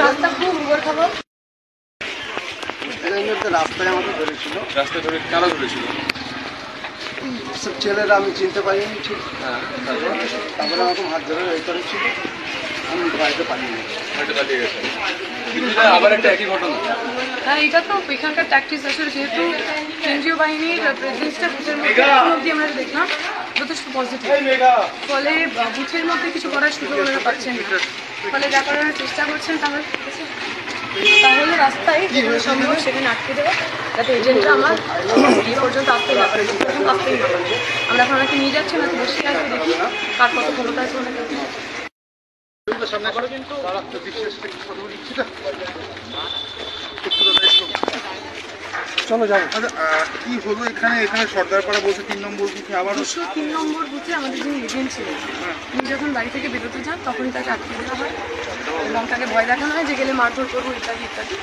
রাস্তা খুব উবর খাবার রাস্তায় আমাকে ধরেছিল। রাস্তায় ধরে কারা ধরেছিল? সব ছেলেরা আমি চিনতে পারিনি ঠিক। তারপরে আমাকে হাত ধরে এই করেছিল, আমি বাড়িতে পালিয়ে গেছি। পালিয়ে গেছে। আবার একটা একই ঘটনা। হ্যাঁ, এটা তো এখানকার ট্যাকটিক্স আসলে যেহেতু কেন্দ্রীয় বাহিনীর প্রেজেন্সটা বুথের মধ্যে অবধি আমরা দেখলাম যথেষ্ট পজিটিভ, ফলে বুথের মধ্যে কিছু করার সুযোগ ওনারা পাচ্ছেন না, ফলে যা করার চেষ্টা করছেন তাহলে রাস্তায় যেখানে সম্ভব সেখানে আটকে দেওয়া, যাতে এজেন্টরা আমার এই পর্যন্ত আসতেই না পারে, আসতেই না পারে। আমরা এখন ওনাকে নিয়ে যাচ্ছি, ওনাকে বসে আসবে, দেখি কার কত ক্ষমতা আছে ওনাকে। চলো যাবো। কি হলো এখানে? এখানে সর্দারপাড়া বলছে 3 নম্বর বুথে আবার 3 নম্বর বুথে আমাদের যিনি এজেন্ট ছিলেন উনি যখন বাড়ি থেকে বেরোতে যান তখনই তাকে আটকে দেওয়া হয় এবং তাকে ভয় দেখানো হয় যে গেলে মারধর করবো ইত্যাদি ইত্যাদি।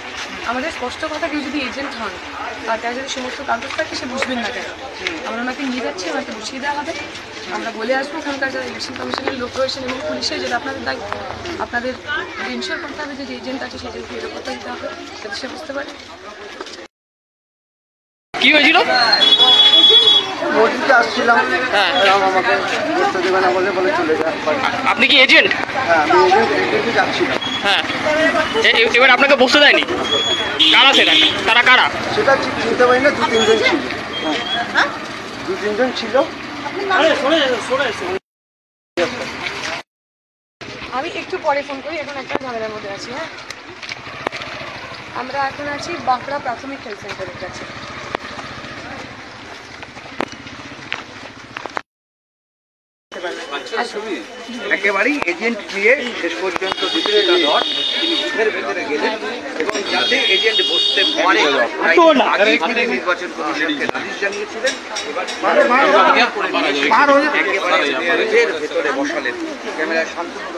আমাদের স্পষ্ট কথা, কেউ যদি এজেন্ট হন আর তার যদি সমস্ত কাগজ থাকে সে বুঝবেন না কেন। আমরা ওনাকে নিয়ে যাচ্ছি, ওনাকে বসিয়ে দেওয়া হবে, আমরা বলে আসবো ওখানকার যারা ইলেকশন কমিশনের লোক রয়েছেন এবং পুলিশের, যেটা আপনাদের দায়িত্ব, আপনাদের এনশিওর করতে হবে যে এজেন্ট আছে সেই এজেন্টকে নিরাপত্তা দিতে হবে যাতে সে বুঝতে পারে। কি হয়েছিল? নদীতে আসছিলাম, আমাকে বসতে দেবে না বলে বলে চলে যায়। আপনি কি এজেন্ট? হ্যাঁ, আমি এজেন্টে যাচ্ছিলাম। হ্যাঁ, এবার আপনাকে বসতে দেয়নি? কারা সেটা? তারা কারা? সেটা ঠিক চিনতে পারি না, 2-3 জন ছিল। হ্যাঁ, 2-3 জন ছিল। আমি একটু পরে ফোন করি, এখন একটা ঝামেলার মধ্যে আছি। হ্যাঁ, আমরা এখন আছি বাঁকড়া প্রাথমিক হেলথ সেন্টারের কাছে। একেবারেই এজেন্ট দিয়ে শেষ পর্যন্ত তিনি বুথের ভেতরে গেলেন এবং যাতে এজেন্ট বসতে পারে আগেই তিনি নির্বাচন কমিশনকে নালিশ জানিয়েছিলেন। একেবারে বুথের ভেতরে বসালেন। ক্যামেরায় শান্তনু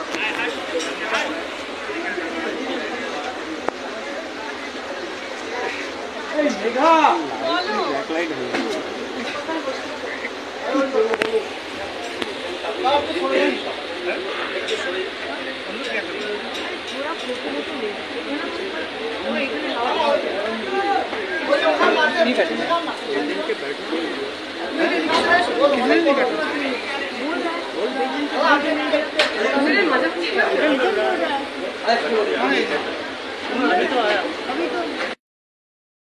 ঠিক আছে। मजा